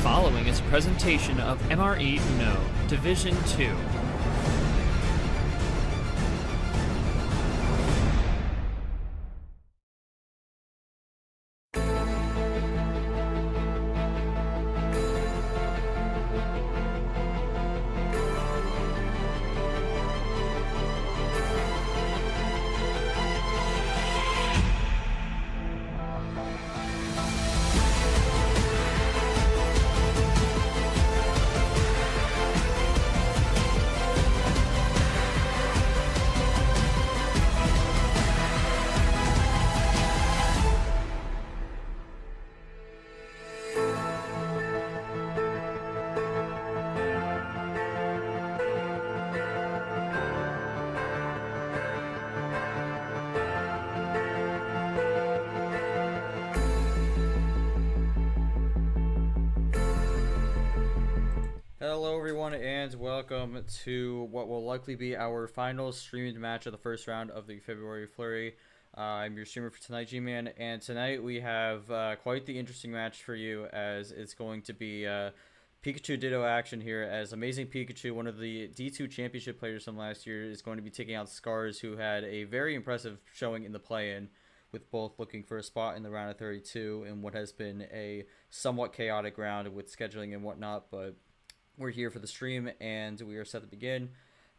following is a presentation of MRE UNO, Division 2. Hello everyone and welcome to what will likely be our final streamed match of the first round of the February Flurry. I'm your streamer for tonight, G-Man, and tonight we have quite the interesting match for you, as it's going to be Pikachu Ditto action here, as Amazing Pikachu, one of the D2 championship players from last year, is going to be taking out Scars, who had a very impressive showing in the play-in, with both looking for a spot in the round of 32 in what has been a somewhat chaotic round with scheduling and whatnot, but we're here for the stream and we are set to begin.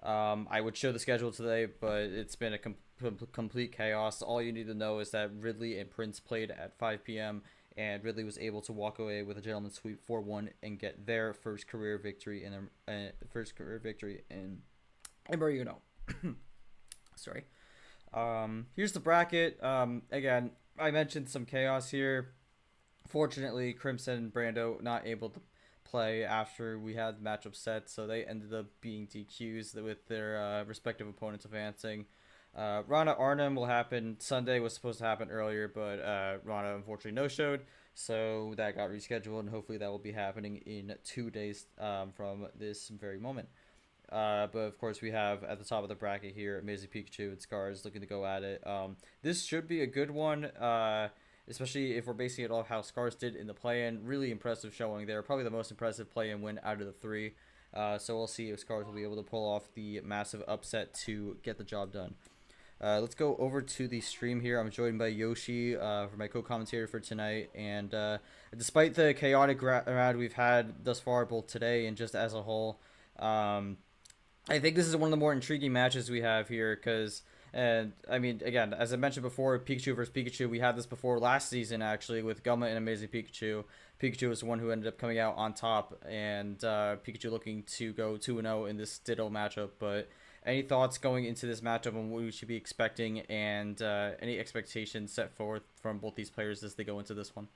I would show the schedule today, but it's been a complete chaos. All you need to know is that Ridley and Prince played at 5 p.m. and Ridley was able to walk away with a gentleman's sweep 4-1 and get their first career victory in MRE UNO. Sorry. Here's the bracket. Again, I mentioned some chaos here. Fortunately, Crimson and Brando not able to play after we had the matchup set, so they ended up being DQs with their respective opponents advancing. Rana Arnhem will happen Sunday, was supposed to happen earlier, but Rana unfortunately no-showed, so that got rescheduled, and hopefully that will be happening in 2 days from this very moment. But of course we have at the top of the bracket here Amazing Pikachu and Scars looking to go at it. This should be a good one, especially if we're basing it off how Scars did in the play-in. Really impressive showing there. Probably the most impressive play-in win out of the three. So we'll see if Scars will be able to pull off the massive upset to get the job done. Let's go over to the stream here. I'm joined by Yoshi for my co-commentator for tonight. And despite the chaotic round we've had thus far, both today and just as a whole, I think this is one of the more intriguing matches we have here, because... And, I mean, again, as I mentioned before, Pikachu versus Pikachu, we had this before last season, actually, with Gumma and Amazing Pikachu. Pikachu was the one who ended up coming out on top, and Pikachu looking to go 2-0 in this Ditto matchup. But any thoughts going into this matchup on what we should be expecting, and any expectations set forth from both these players as they go into this one?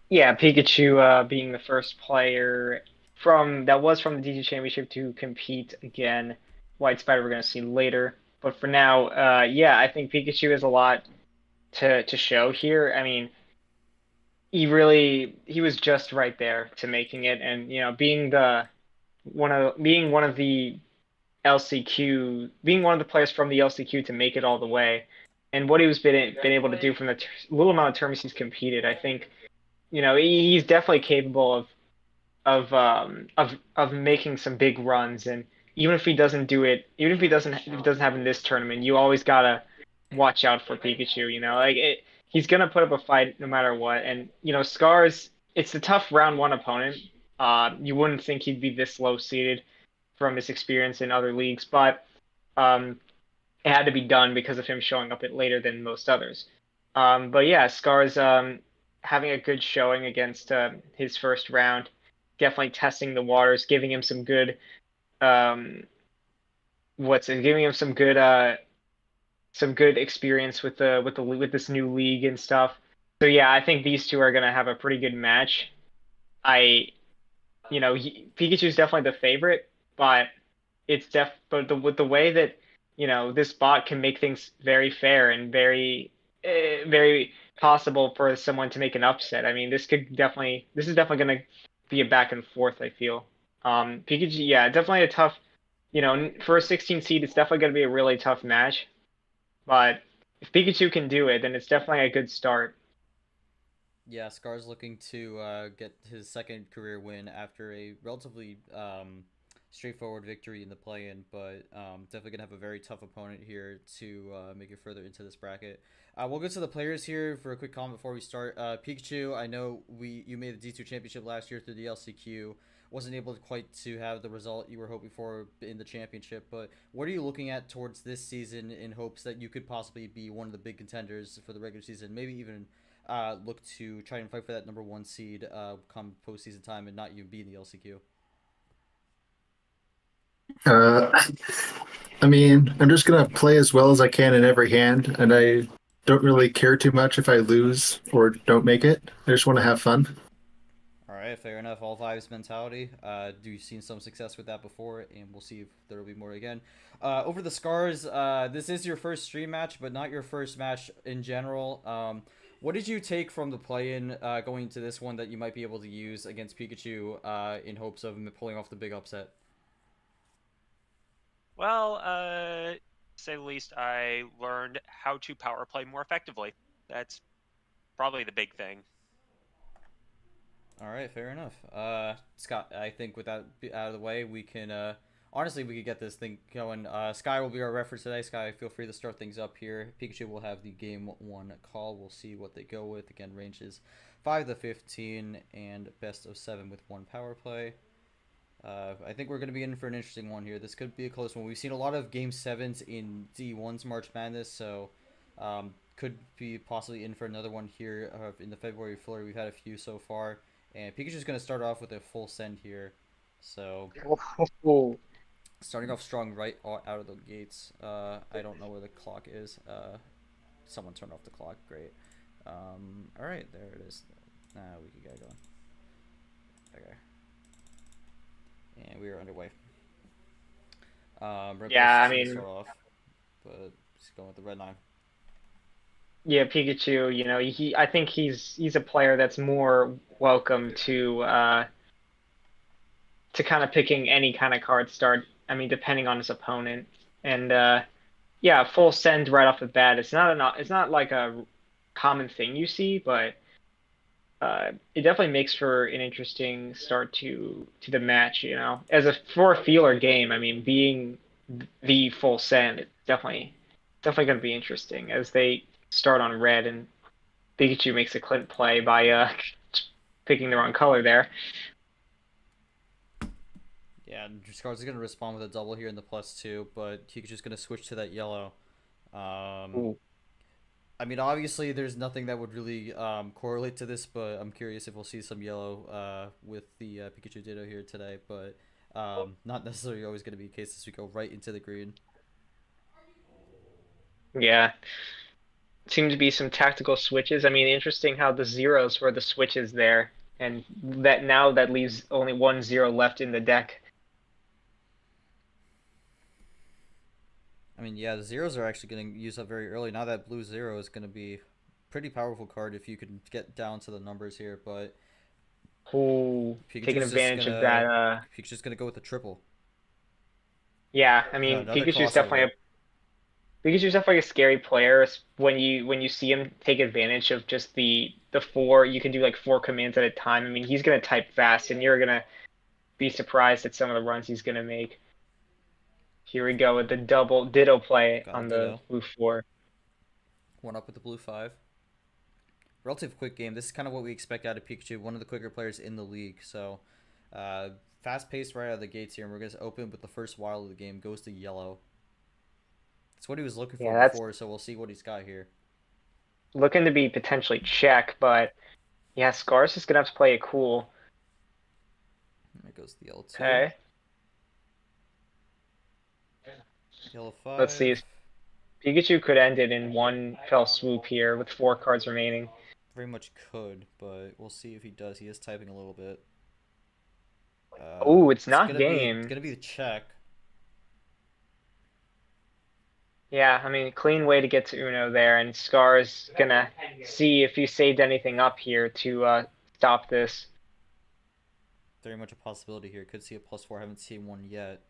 Yeah, Pikachu being the first player that was from the D2 Championship to compete again. White Spider we're going to see later. But for now, yeah, I think Pikachu has a lot to show here. I mean, he was just right there to making it, and being one of the players from the LCQ to make it all the way, and what he was been able to do from the little amount of tournaments he's competed. I think he's definitely capable of making some big runs. And even if he doesn't do it, even if he doesn't have in this tournament, you always gotta watch out for Pikachu. He's gonna put up a fight no matter what. And Scars, it's a tough round one opponent. You wouldn't think he'd be this low seeded from his experience in other leagues, but it had to be done because of him showing up later than most others. But yeah, Scars having a good showing against his first round, definitely testing the waters, giving him some good. Giving him some good experience with this new league and stuff. So yeah, I think these two are gonna have a pretty good match. Pikachu's definitely the favorite, but with the way that this bot can make things very fair and very very possible for someone to make an upset. I mean, this is definitely gonna be a back and forth, I feel. Pikachu, yeah, definitely a tough, for a 16 seed, it's definitely going to be a really tough match. But if Pikachu can do it, then it's definitely a good start. Yeah, Scar's looking to get his second career win after a relatively straightforward victory in the play-in, but definitely gonna have a very tough opponent here to make it further into this bracket. We'll go to the players here for a quick comment before we start. Pikachu, I know you made the D2 championship last year through the LCQ. Wasn't able to quite to have the result you were hoping for in the championship, but what are you looking at towards this season in hopes that you could possibly be one of the big contenders for the regular season, maybe even look to try and fight for that number one seed come postseason time and not you be in the LCQ? Uh, I mean, I'm just gonna play as well as I can in every hand, and I don't really care too much if I lose or don't make it. I just want to have fun. All right, fair enough. All vibes mentality. Do you seen some success with that before, and we'll see if there will be more again. Over the scars. This is your first stream match, but not your first match in general. What did you take from the play-in going into this one that you might be able to use against Pikachu in hopes of pulling off the big upset? Well, to say the least, I learned how to power play more effectively. That's probably the big thing. All right, fair enough. Scott, I think with that out of the way, we can honestly we could get this thing going. Sky will be our reference today. Sky, feel free to start things up here. Pikachu will have the game one call. We'll see what they go with. Again, ranges 5 to 15 and best of 7 with one power play. I think we're going to be in for an interesting one here. This could be a close one. We've seen a lot of Game 7s in D1's March Madness, so could be possibly in for another one here in the February Flurry. We've had a few so far. And Pikachu's going to start off with a full send here. So, Oh, starting off strong right out of the gates. I don't know where the clock is. Someone turned off the clock. Great. Alright, there it is. We can get going. Okay. And we are underway. yeah, I mean, start off, but just going with the red 9. yeah, Pikachu. You know, I think he's a player that's more welcome to kind of picking any kind of card start. I mean, depending on his opponent, and yeah, full send right off the bat. It's not like a common thing you see, but it definitely makes for an interesting start to the match. You know, for a feeler game, I mean, being the full send, it's definitely going to be interesting as they start on red and Pikachu makes a Clint play by picking the wrong color there. Yeah, Scar's is going to respond with a double here in the +2, but Pikachu's going to switch to that yellow. Ooh. I mean, obviously, there's nothing that would really correlate to this, but I'm curious if we'll see some yellow with the Pikachu Ditto here today, but not necessarily always going to be the case as we go right into the green. Yeah. Seem to be some tactical switches. I mean, interesting how the zeros were the switches there, and that leaves only 1-0 left in the deck. I mean, yeah, the zeros are actually getting used up very early. Now that blue 0 is going to be a pretty powerful card if you can get down to the numbers here, but Ooh, taking advantage of that. Pikachu's just going to go with the triple. Yeah, I mean, Pikachu's definitely a scary player when you see him take advantage of just the 4. You can do like 4 commands at a time. I mean, he's gonna type fast, and you're gonna be surprised at some of the runs he's gonna make. Here we go with the double Ditto play on the blue 4. One up with the blue 5. Relative quick game. This is kind of what we expect out of Pikachu, one of the quicker players in the league. So, fast paced right out of the gates here, and we're gonna open with the first wild of the game. Goes to yellow. That's what he was looking for before, so we'll see what he's got here. Looking to be potentially check, but yeah, Scar's just gonna have to play it cool. There goes the L2. Okay. Yellow 5. Let's see. Pikachu could end it in one fell swoop here with 4 cards remaining. Very much could, but we'll see if he does. He is typing a little bit. Oh, it's not game. It's gonna be the check. Yeah, I mean, clean way to get to Uno there, and Scar's gonna see if he saved anything up here to stop this. Very much a possibility here. Could see a +4. Haven't seen one yet.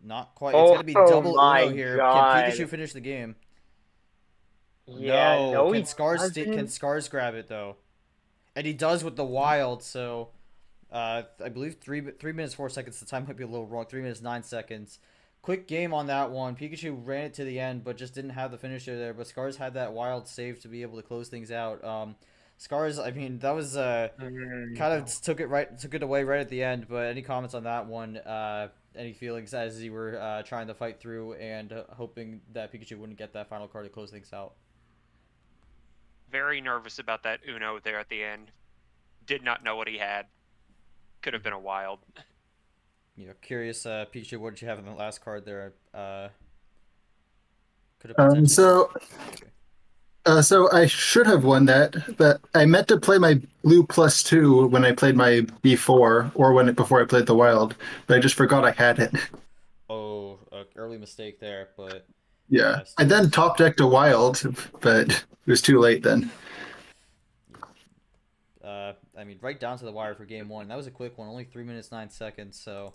Not quite. It's gonna be double Uno here. God. Can Pikachu finish the game? Yeah, No, no, can he Scars can doesn't. Scars grab it though? And he does with the wild. So, I believe 3 minutes 4 seconds. The time might be a little wrong. 3 minutes 9 seconds. Quick game on that one. Pikachu ran it to the end, but just didn't have the finisher there. But Scars had that wild save to be able to close things out. Scars, I mean, that was kind of took it away right at the end. But any comments on that one? Any feelings as you were trying to fight through and hoping that Pikachu wouldn't get that final card to close things out? Very nervous about that Uno there at the end. Did not know what he had. Could have been a wild. Curious, Pikachu, what did you have in the last card there? Could have Um, potentially. so, so I should have won that, but I meant to play my blue +2 when I played my B4, or before I played the wild, but I just forgot I had it. Oh, early mistake there, but Yeah, I still then top decked a wild, but it was too late then. I mean, right down to the wire for game one. That was a quick one, only 3 minutes 9 seconds. So,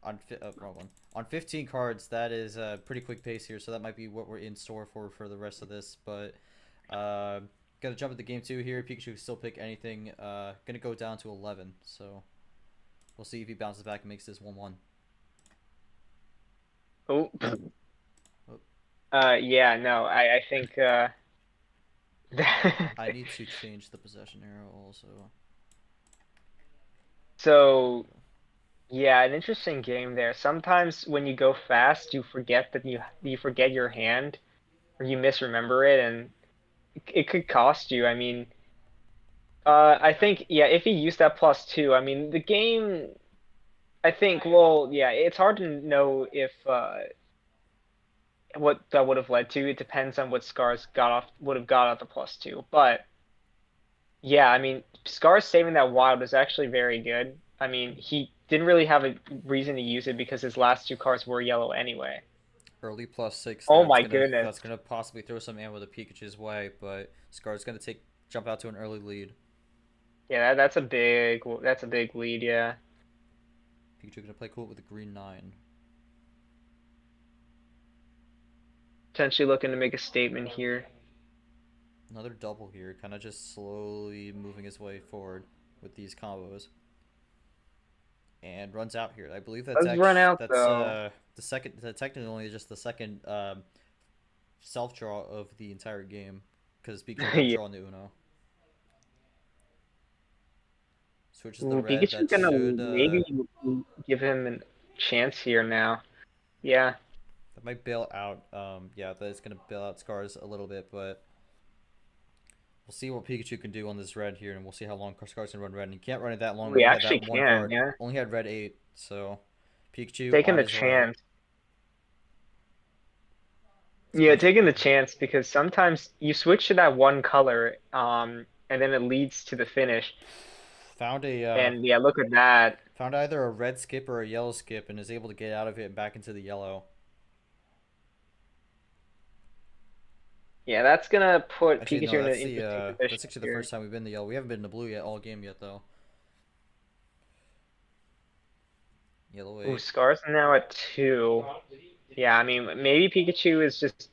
wrong one. On 15 cards, that is a pretty quick pace here. So that might be what we're in store for the rest of this. But gotta jump into game two here. Pikachu can still pick anything. Gonna go down to 11. So we'll see if he bounces back and makes this 1-1. Oh. Yeah, no, I think I need to change the possession arrow also. So, yeah, an interesting game there. Sometimes when you go fast, you forget that you forget your hand, or you misremember it, and it could cost you. I mean, I think, yeah, if he used that +2, I mean, the game, I think, well, yeah, it's hard to know if what that would have led to. It depends on what Scars would have got off the +2. But yeah, I mean, Scars saving that wild was actually very good. I mean, he didn't really have a reason to use it because his last two cards were yellow anyway. Early +6. Oh my goodness. That's gonna possibly throw some ammo to Pikachu's way, but Scar's gonna jump out to an early lead. Yeah, that's a big lead. Yeah. Pikachu gonna play cool with the green 9. Potentially looking to make a statement here. Another double here, kind of just slowly moving his way forward with these combos. And runs out here. I believe that's run out, the second, technically only just the second self draw of the entire game because Pikachu got drawn the Uno. Switches the red. Pikachu's gonna maybe give him a chance here now. Yeah. That might bail out. Yeah, that's gonna bail out Scars a little bit, but we'll see what Pikachu can do on this red here, and we'll see how long Scars can run red. And he can't run it that long. We actually can, yeah. Only had red 8, so Pikachu taking the chance. Yeah, taking the chance because sometimes you switch to that one color, and then it leads to the finish. Found a and yeah, look at that. Found either a red skip or a yellow skip, and is able to get out of it and back into the yellow. Yeah, that's gonna put Actually, Pikachu no, in an that's interesting position. that's actually the first time we've been in the yellow. We haven't been in the blue yet all game yet though. Yellow 8. Ooh, Scars now at 2. Yeah, I mean maybe Pikachu is just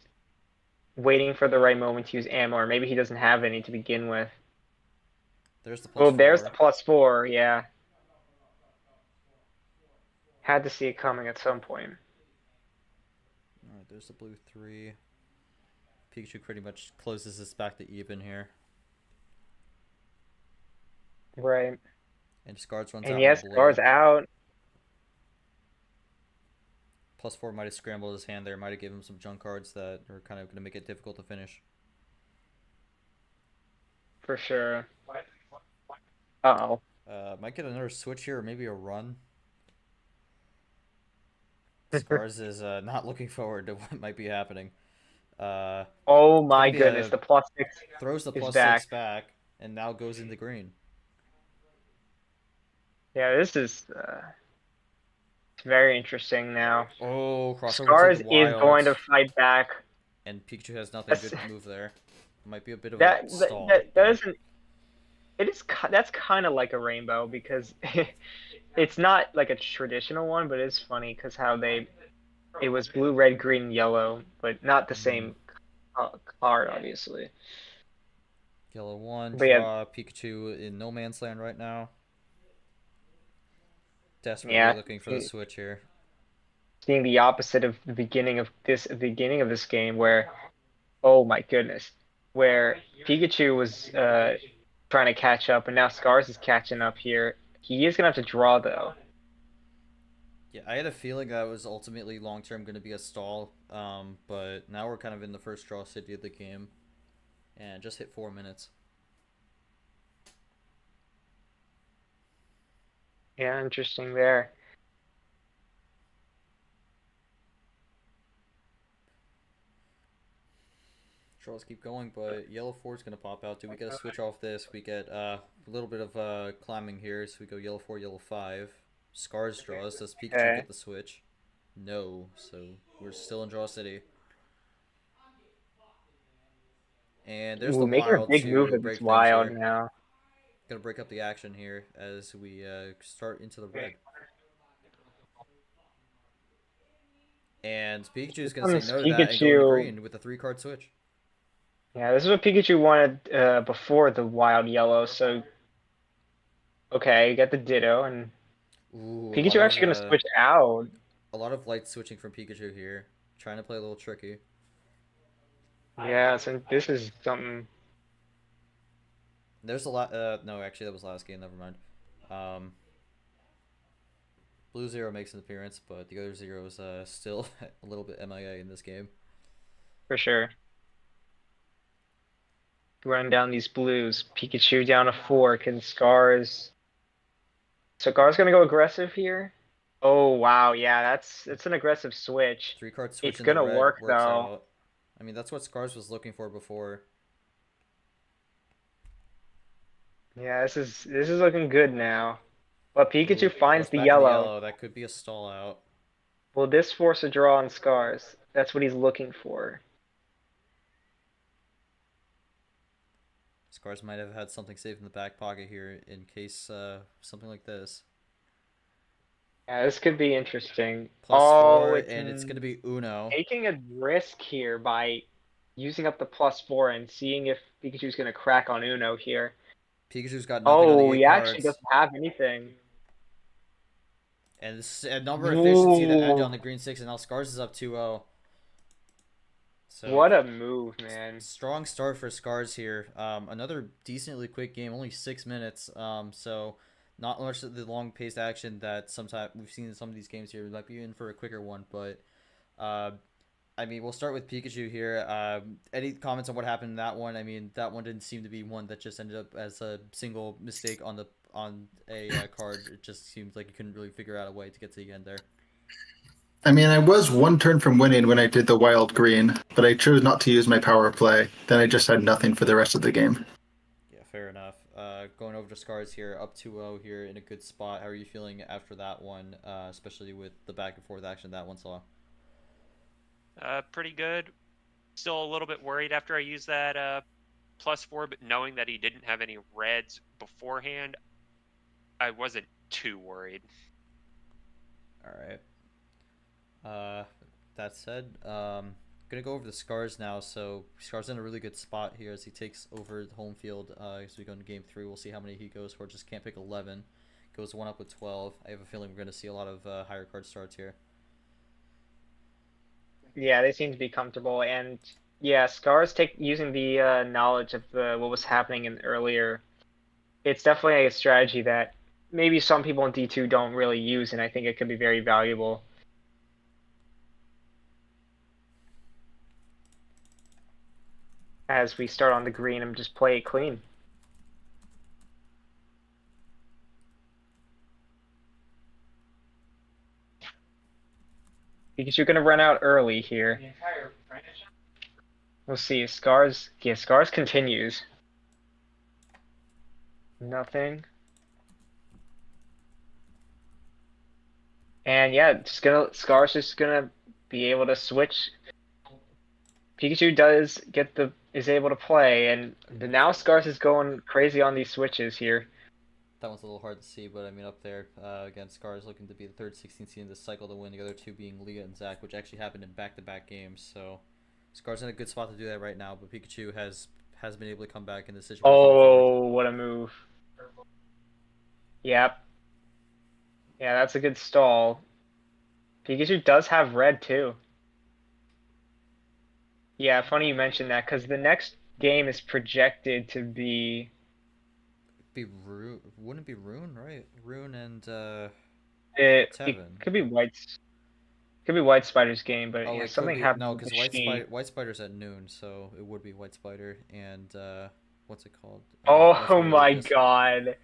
waiting for the right moment to use ammo, or maybe he doesn't have any to begin with. There's the +4. Oh, there's the +4, yeah. Had to see it coming at some point. Alright, there's the blue 3. Pikachu pretty much closes this back to even here. Right. And Scars runs out. And yes, Scars out. +4 might have scrambled his hand there, might have given him some junk cards that are kind of going to make it difficult to finish. For sure. Uh-oh. Might get another switch here, or maybe a run. Scars is not looking forward to what might be happening. Oh my goodness, the +6 throws the +6 back, and now goes into green. Yeah, this is very interesting now. Oh, crossover. Scars is going to fight back. And Pikachu has nothing good to move there. Might be a bit of a stall. That doesn't. It is. That's kind of like a rainbow because it's not like a traditional one, but it's funny because how it was blue, red, green, yellow, but not the same card, obviously. Yellow 1, But yeah, draw Pikachu in no man's land right now. Desperately yeah, looking for the switch here. seeing the opposite of the beginning of this game, where oh my goodness, where Pikachu was trying to catch up, and now Scars is catching up here. He is gonna have to draw though. Yeah, I had a feeling that was ultimately long term going to be a stall, but now we're kind of in the first draw city of the game, and just hit 4 minutes. Yeah, interesting there. Draws keep going, but yellow 4 is going to pop out. Do we get a switch off this? We get a little bit of climbing here, so we go yellow 4, yellow 5. Scars draws. Does Pikachu Okay. get the switch? No, so we're still in draw city. And there's the Ooh, making a wild big move to with this break things wild here. now. Gonna break up the action here as we start into the red. And Pikachu is going to say Comes no to that and go into Pikachu. green with a 3-card switch. Yeah, this is what Pikachu wanted before the wild yellow. So okay, you get the Ditto, and Ooh, Pikachu actually gonna switch out. a lot of light switching from Pikachu here, trying to play a little tricky. Yeah, so this is something. There's a lot. No, actually, that was last game. Never mind. Blue Zero makes an appearance, but the other Zero is still a little bit MIA in this game. For sure. Running down these blues. Pikachu down to 4. Can Scars. So Scar's gonna go aggressive here. Oh wow, yeah, it's an aggressive switch. 3-card switch It's in the gonna red work works though. out. I mean, that's what Scars was looking for before. Yeah, this is looking good now. But Pikachu Ooh, finds goes the back in the yellow. yellow. That could be a stall out. Will this force a draw on Scars? That's what he's looking for. Scars might have had something saved in the back pocket here in case something like this. Yeah, this could be interesting. Plus Oh, 4, it's and it's going to be Uno. taking a risk here by using up the +4 and seeing if Pikachu's gonna crack on Uno here. Pikachu's got nothing on the Oh, 8 he actually cards. doesn't have anything. And it's a number efficiency to edge Ooh, on the green 6, and now Scars is up 2-0. So what a move, man. strong start for Scars here. Another decently quick game, only 6 minutes. So not much of the long paced action that sometimes we've seen in some of these games here. We might be in for a quicker one, but I mean, we'll start with Pikachu here. Any comments on what happened in that one? I mean, that one didn't seem to be one that just ended up as a single mistake on a card. It just seemed like you couldn't really figure out a way to get to the end there. I mean, I was one turn from winning when I did the wild green, but I chose not to use my power play. Then I just had nothing for the rest of the game. Yeah, fair enough. Going over to Scars here, up 2-0 here in a good spot. How are you feeling after that one, especially with the back and forth action that one saw? Pretty good. Still a little bit worried after I used that +4, but knowing that he didn't have any reds beforehand, I wasn't too worried. All right. That said, gonna go over the Scars now. So Scars in a really good spot here as he takes over the home field. As we go into game 3, we'll see how many he goes for. Just can't pick 11. Goes 1 up with 12. I have a feeling we're gonna see a lot of higher card starts here. Yeah, they seem to be comfortable, and yeah, Scars using the knowledge of what was happening in earlier. It's definitely a strategy that maybe some people in D2 don't really use, and I think it could be very valuable. As we start on the green and just play it clean. Because you're gonna run out early here. We'll see. Scars. Yeah, Scars continues. Nothing. And yeah, Scars just gonna be able to switch. Pikachu is able to play, and now Scars is going crazy on these switches here. That one's a little hard to see, but I mean, up there, again, Scars looking to be the third 16 seed in this cycle to win, the other two being Leah and Zach, which actually happened in back-to-back games, so Scar's in a good spot to do that right now, but Pikachu has been able to come back in this situation before. Oh, what a move. Yep. Yeah, that's a good stall. Pikachu does have red too. Yeah, funny you mentioned that because the next game is projected to be. Be Rune, wouldn't it be Rune, right? Rune and It Tevin. could be White Spider's game, but Oh, yeah, it could something be happened no, with because the sheet. White Spider's at noon, so it would be White Spider and what's it called? Blue Oh Spider my Lucas. god.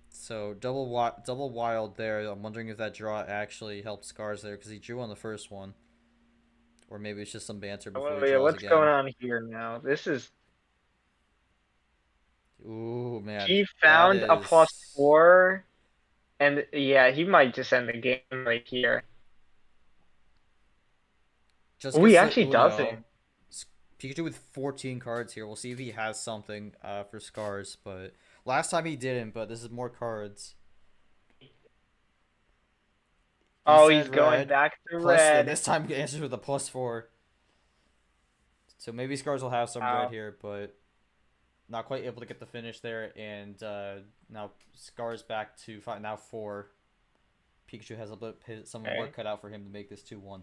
So double wild there. I'm wondering if that draw actually helped Scars there because he drew on the first one, or maybe it's just some banter before Oh he yeah, draws what's again. going on here now? This is. Ooh man, He that found a is +4, and yeah, he might just end the game right here. just Oh, he gets the actually doesn't. Uno. Pikachu with 14 cards here. We'll see if he has something for Scars, but last time he didn't. But this is more cards. Oh, said he's going red, back to plus, and red. this time he answers with a +4. So maybe Scars will have some red here, but not quite able to get the finish there. And now Scars back to 5, now 4. Pikachu has a bit some work cut out for him to make this 2-1.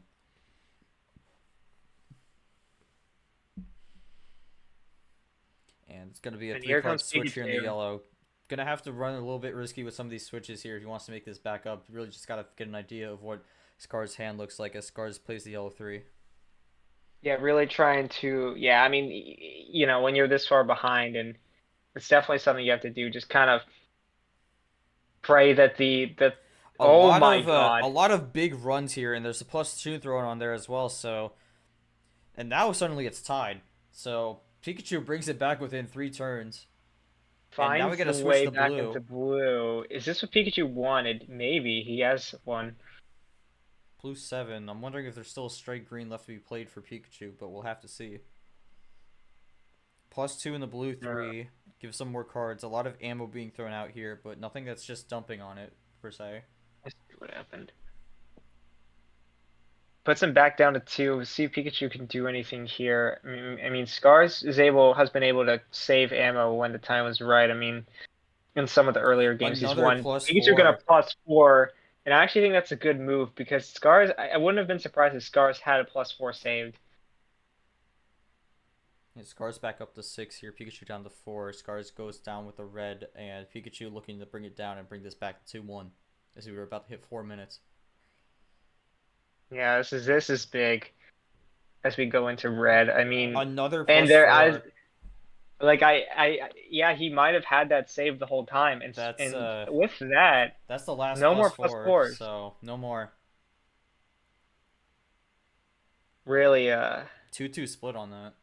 And it's going to be a And here 3-card comes switch here in the Pikachu. yellow. Gonna have to run a little bit risky with some of these switches here if he wants to make this back up. Really just gotta get an idea of what Scar's hand looks like as Scars plays the yellow 3. Yeah, really trying to. Yeah, I mean, you know, when you're this far behind, and it's definitely something you have to do. Just kind of pray that oh my god. A lot of big runs here, and there's a +2 thrown on there as well. So, and now suddenly it's tied. So Pikachu brings it back within 3 turns. And now we Finds gotta the switch way to back blue. into blue. Is this what Pikachu wanted? Maybe he has one. Blue 7. I'm wondering if there's still a straight green left to be played for Pikachu, but we'll have to see. +2 in the blue 3. Give some more cards. A lot of ammo being thrown out here, but nothing that's just dumping on it, per se. Let's see what happened. Puts him back down to 2. See if Pikachu can do anything here. I mean, Scars has been able to save ammo when the time was right. I mean, in some of the earlier games he's won. Pikachu got a +4, and I actually think that's a good move because Scars. I wouldn't have been surprised if Scars had a +4 saved. Yeah, Scars back up to 6 here. Pikachu down to 4. Scars goes down with the red, and Pikachu looking to bring it down and bring this back to 2-1 as we were about to hit 4 minutes. Yeah, this is big as we go into red. I mean, another and there +4. Yeah, he might have had that saved the whole time, and with that, that's the last no more +4, so no more. Really, 2-2 split on that.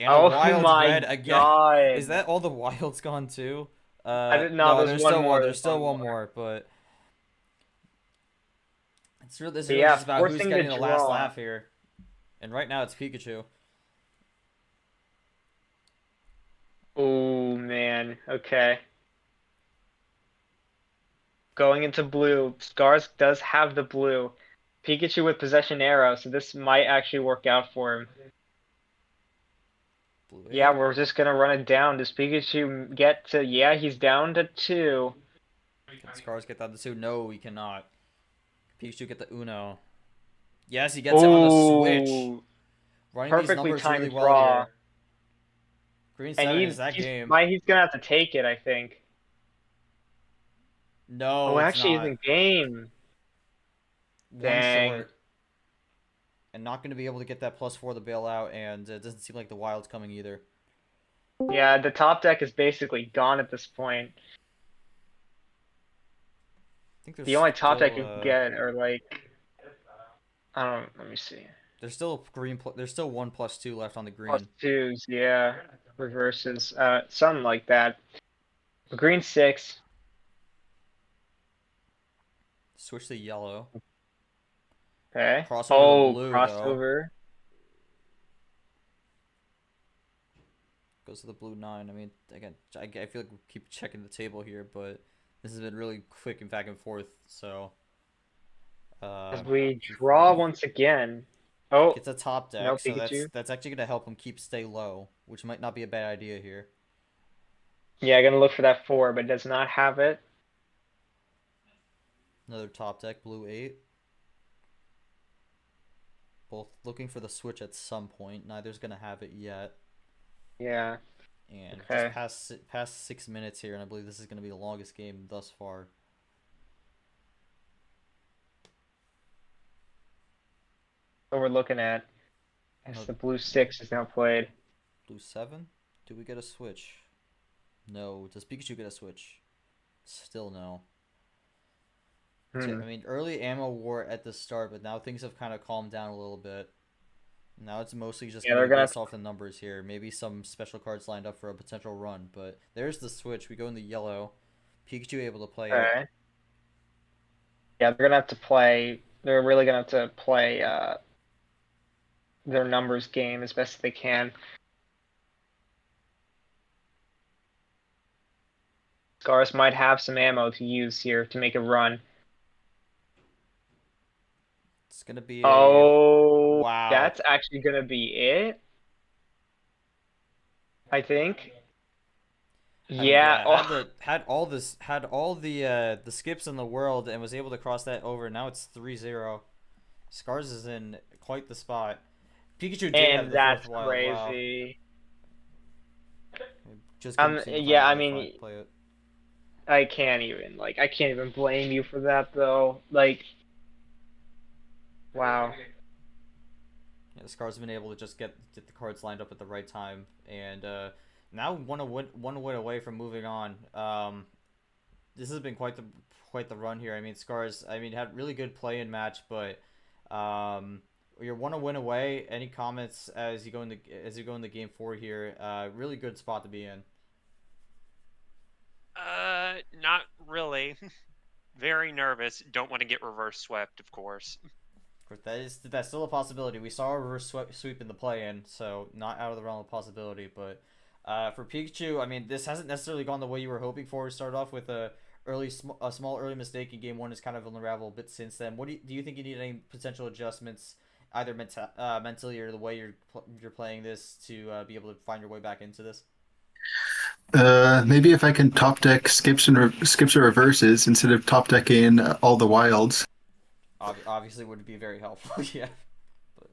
And oh a wild my red again. god! Is that all the wilds gone too? I didn't know. No, There's one more. There's still one more, but this is really yeah, just about who's getting the last laugh here. And right now it's Pikachu. Oh man, okay. Going into blue, Scars does have the blue. Pikachu with possession arrow, so this might actually work out for him. Blue yeah, we're just gonna run it down. Does Pikachu get to? Yeah, he's down to 2. Can Scars get down to 2? No, he cannot. Pikachu get the Uno. Yes, he gets it on the switch. Running perfectly these numbers timed really well draw. here. Green 7 is that game. He's gonna have to take it, I think. No, oh, it's actually, not. he's in game. Dang. One short. And not going to be able to get that +4 to bail out, and it doesn't seem like the wild's coming either. Yeah, the top deck is basically gone at this point. I think the only top deck you can get are like, I don't. Let me see. There's still green. There's still 1 +2 left on the green. +2s, yeah, reverses, something like that. Green 6. Switch to yellow. Okay. Crossover to blue, crossover. Though. Goes to the blue 9. I mean, again, I feel like we keep checking the table here, but this has been really quick and back and forth. So, As we draw once again. Oh, Gets a top deck, no so Pikachu. that's actually gonna help him stay low, which might not be a bad idea here. Yeah, gonna look for that 4, but does not have it. Another top deck, blue 8. Both looking for the switch at some point. Neither's gonna have it yet. Yeah. And Okay. just past 6 minutes here, and I believe this is gonna be the longest game thus far. So we're looking at as the blue 6 is now played. Blue 7? Do we get a switch? No. Does Pikachu get a switch? Still no. I mean, early ammo war at the start, but now things have kind of calmed down a little bit. Now it's mostly just going to be based off the numbers here. Maybe some special cards lined up for a potential run, but there's the switch. We go in the yellow. Pikachu able to play it. Yeah, they're gonna have to play. They're really gonna have to play their numbers game as best as they can. Scars might have some ammo to use here to make a run. It's gonna be wow. That's actually gonna be it. I think. Yeah. Had all the skips in the world and was able to cross that over. Now it's 3-0. Scars is in quite the spot. Pikachu did have the that's fourth crazy. Wow. Just yeah, I mean, play it. I can't even blame you for that though. Like, wow. Yeah, the Scars have been able to just get the cards lined up at the right time, and now one win away from moving on. This has been quite the run here. I mean, Scars, had really good play in match, but you're one win away. Any comments as you go into game 4 here? Really good spot to be in. Not really. Very nervous. Don't want to get reverse swept, of course. That's still a possibility. We saw a reverse sweep in the play-in, so not out of the realm of possibility. But for Pikachu, I mean, this hasn't necessarily gone the way you were hoping for. We started off with a small early mistake in game 1 has kind of unraveled a bit since then. What do you think you need any potential adjustments, either mentally or the way you're playing this to be able to find your way back into this? Maybe if I can top deck skips or reverses instead of top decking all the wilds. Obviously, would be very helpful. Yeah. But,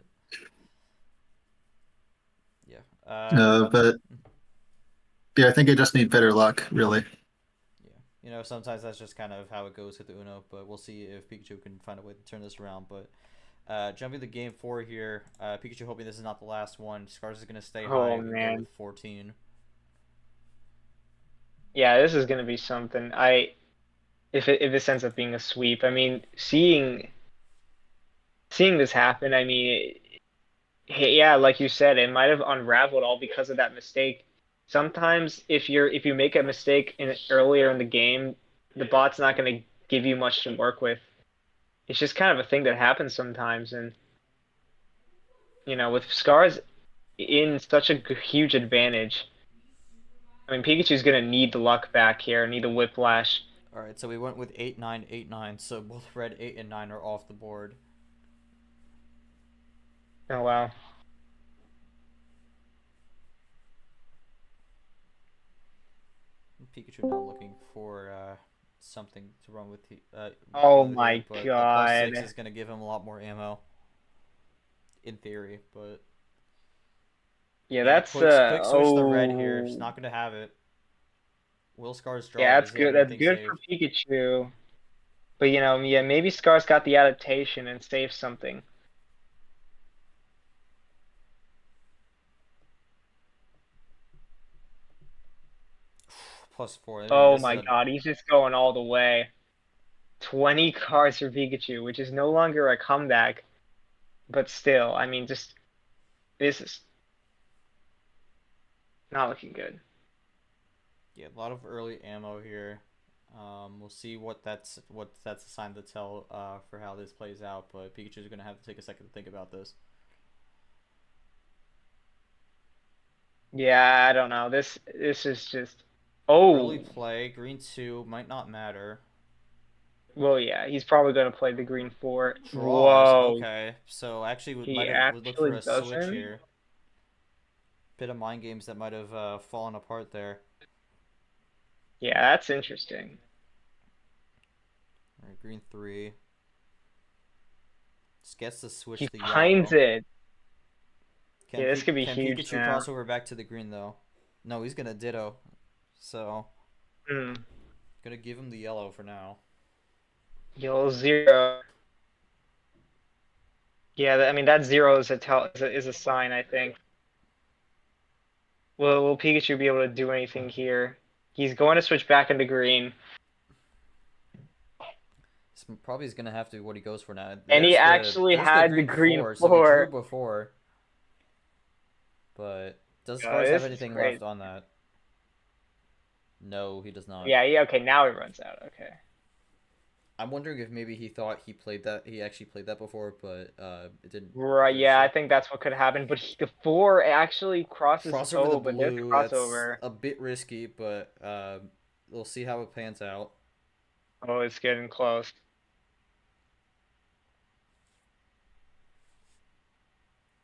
yeah. But yeah, I think I just need better luck, really. Yeah. Sometimes that's just kind of how it goes with the Uno, but we'll see if Pikachu can find a way to turn this around. But jumping to game 4 here, Pikachu hoping this is not the last one. Scars is going to stay high with 14. Yeah, this is going to be something. If this ends up being a sweep, I mean, seeing this happen, I mean, yeah, like you said, it might have unraveled all because of that mistake. Sometimes if you make a mistake earlier in the game, the bot's not going to give you much to work with. It's just kind of a thing that happens sometimes, and with Scars in such a huge advantage, I mean, Pikachu's going to need the luck back here, need the Whiplash. All right, so we went with 8-9, 8-9, so both red 8 and 9 are off the board. Oh, wow. Pikachu now looking for something to run with. Oh my god. +6 is going to give him a lot more ammo. In theory, but... Yeah, that's... Quick switch the red here. He's not going to have it. Will Scars draw? Yeah, that's good. That's good for Pikachu. But, yeah, maybe Scars got the adaptation and saved something. +4. Oh my god, he's just going all the way. 20 cards for Pikachu, which is no longer a comeback. But still, I mean, this is not looking good. Yeah, a lot of early ammo here. We'll see what that's a sign to tell for how this plays out, but Pikachu's going to have to take a second to think about this. Yeah, I don't know. This is just early play. Green 2 might not matter. Well, yeah, he's probably gonna play the green 4. Draws. Whoa, Okay. So actually, he would look for actually a switch doesn't. here. Bit of mind games that might have fallen apart there. Yeah, that's interesting. All right, green 3. Just gets to switch He the finds yellow. it. Can Yeah, this could be can huge Pikachu now. cross over back to the green though? No, he's gonna Ditto. So Hmm. gonna give him the yellow for now. Yellow 0. Yeah, I mean that 0 is a sign, I think. Will Pikachu be able to do anything here? He's going to switch back into green, Probably is gonna have to what he goes for now. and he actually There's the had the green green 4, so he drew 4. before. But does Oh, Scars have this is anything great. left on that? No, he does not. Yeah, yeah. Okay, now he runs out. Okay. I'm wondering if maybe he thought he actually played that before, but it didn't. Right. Yeah, I think that's what could happen. But the 4 actually crosses. Cross over the Oh, but there's blue. That's crossover. a bit risky, but we'll see how it pans out. Oh, it's getting close.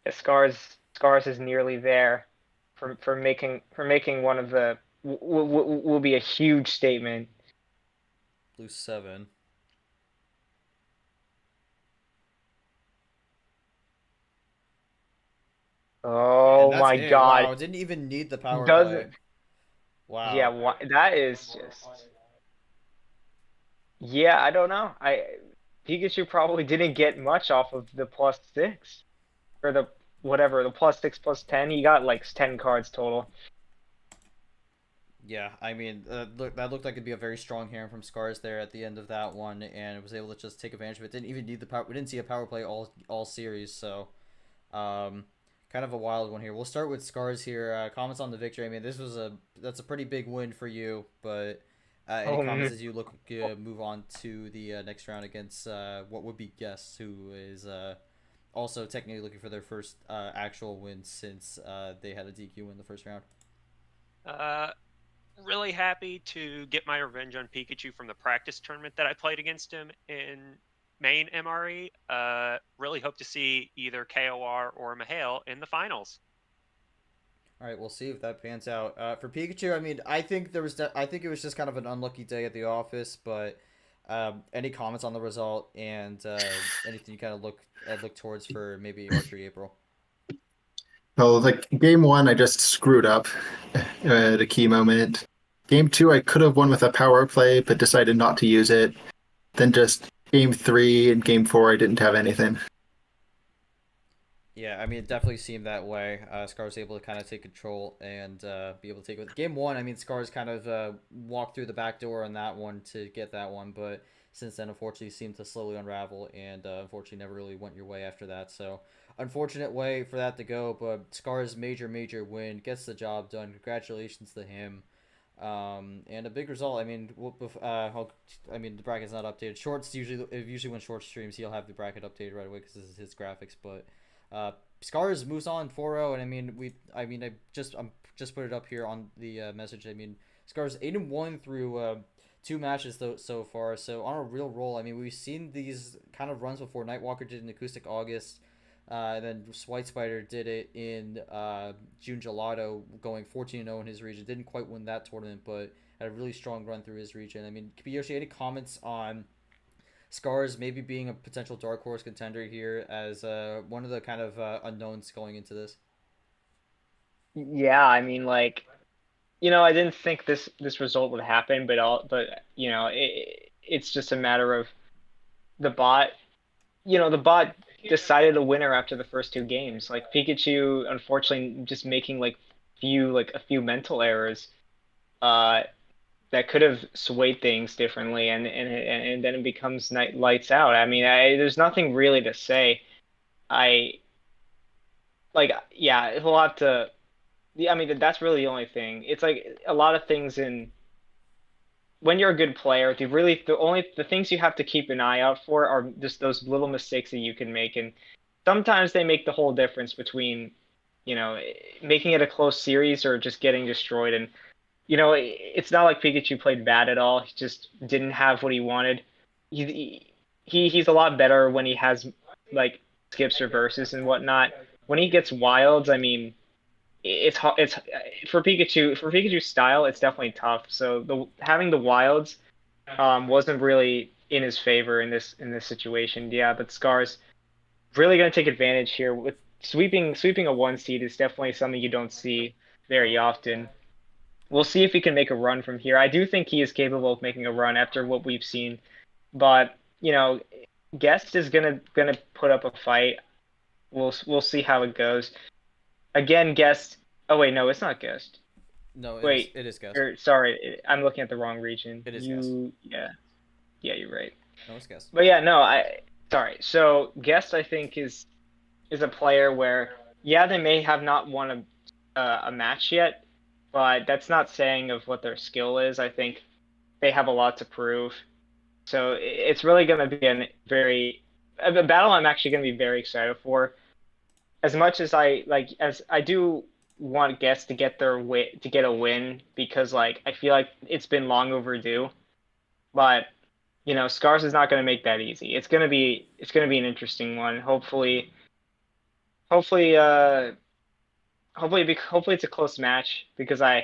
Yeah, Scars is nearly there for making one of the will be a huge statement. Blue 7. Oh And that's my it. God. Wow, it didn't even need the power play. Doesn't. Wow. Yeah, that is just. Yeah, I don't know. Pikachu probably didn't get much off of the +6 or the whatever the +6 +10. He got like 10 cards total. Yeah, I mean, that looked like it'd be a very strong hand from Scars there at the end of that one, and it was able to just take advantage of it. Didn't even need the power. We didn't see a power play all series, so kind of a wild one here. We'll start with Scars here. Comments on the victory. I mean, that's a pretty big win for you, but any comments as you move on to the next round against what would be Guess, who is also technically looking for their first actual win since they had a DQ in the first round. Really happy to get my revenge on Pikachu from the practice tournament that I played against him in main MRE. Really hope to see either KOR or Mahale in the finals. All right, we'll see if that pans out. For Pikachu, I mean, I think I think it was just kind of an unlucky day at the office, but any comments on the result and anything you kind of look towards for maybe Archery April? Well, like game 1, I just screwed up at a key moment. Game 2, I could have won with a power play, but decided not to use it. Then just game 3 and game 4, I didn't have anything. Yeah, I mean, it definitely seemed that way. Scar was able to kind of take control and be able to take it. Game 1, I mean, Scar's kind of walked through the back door on that one to get that one, but since then, unfortunately, seemed to slowly unravel, and unfortunately never really went your way after that. So, unfortunate way for that to go, but Scar's major win, gets the job done. Congratulations to him. And a big result. I mean, the bracket's not updated. Shorts usually when Shorts streams, he'll have the bracket updated right away because this is his graphics. But Scars moves on 4-0, and I just put it up here on the message. I mean, Scars 8-1 through 2 matches so far, so on a real roll. I mean, we've seen these kind of runs before. Nightwalker did in Acoustic August. And then White Spider did it in June Gelato, going 14-0 in his region. Didn't quite win that tournament, but had a really strong run through his region. I mean, Kiyoshi, any comments on Scars maybe being a potential dark horse contender here as one of the kind of unknowns going into this? Yeah, I mean, like, I didn't think this result would happen, but it's just a matter of the bot. The bot decided a winner after the first 2 games. Like Pikachu, unfortunately, just making a few mental errors, that could have swayed things differently, and then it becomes lights out. I mean, there's nothing really to say. Yeah, he'll have to. Yeah, I mean, that's really the only thing. It's like a lot of things when you're a good player, the things you have to keep an eye out for are just those little mistakes that you can make, and sometimes they make the whole difference between, making it a close series or just getting destroyed. And it's not like Pikachu played bad at all. He just didn't have what he wanted. he's a lot better when he has like skips, reverses, and whatnot. When he gets wilds, I mean, it's for Pikachu's style, it's definitely tough. So having the wilds wasn't really in his favor in this situation. Yeah, but Scar's really going to take advantage here with sweeping a one seed is definitely something you don't see very often. We'll see if he can make a run from here. I do think he is capable of making a run after what we've seen, but Guest is gonna put up a fight. We'll see how it goes. Again, Guest. Oh wait, no, it's not Guest. No, Wait, it is Guest. sorry, I'm looking at the wrong region. It is Guest. Yeah, you're right. No, it's Guest. But yeah, no, sorry. So Guest, I think is a player where they may have not won a match yet, but that's not saying of what their skill is. I think they have a lot to prove. So it's really going to be a battle I'm actually going to be very excited for. As much as as I do want Guests to get a win because like I feel like it's been long overdue, but Scars is not going to make that easy. It's going to be an interesting one. Hopefully, hopefully it's a close match because I'm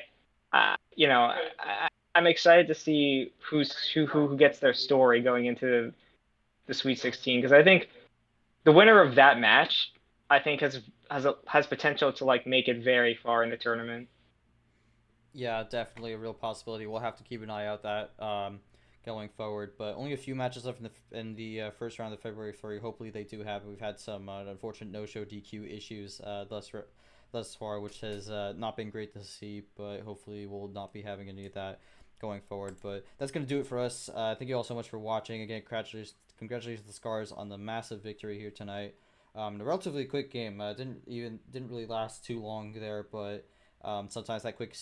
excited to see who gets their story going into the Sweet 16 because I think the winner of that match I think has potential to like make it very far in the tournament. Yeah, definitely a real possibility. We'll have to keep an eye out that going forward. But only a few matches left in the first round of the February Flurry. Hopefully they do have. We've had some unfortunate no-show DQ issues thus far, which has not been great to see. But hopefully we'll not be having any of that going forward. But that's going to do it for us. Thank you all so much for watching. Again, congratulations to the Scars on the massive victory here tonight. A relatively quick game. Didn't really last too long there, but sometimes that quick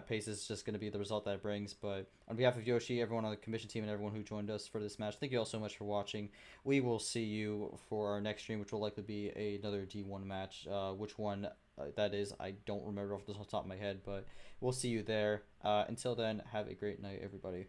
pace is just going to be the result that it brings. But on behalf of Yoshi, everyone on the commission team, and everyone who joined us for this match, thank you all so much for watching. We will see you for our next stream, which will likely be another D1 match. Which one that is, I don't remember off the top of my head, but we'll see you there. Until then, have a great night, everybody.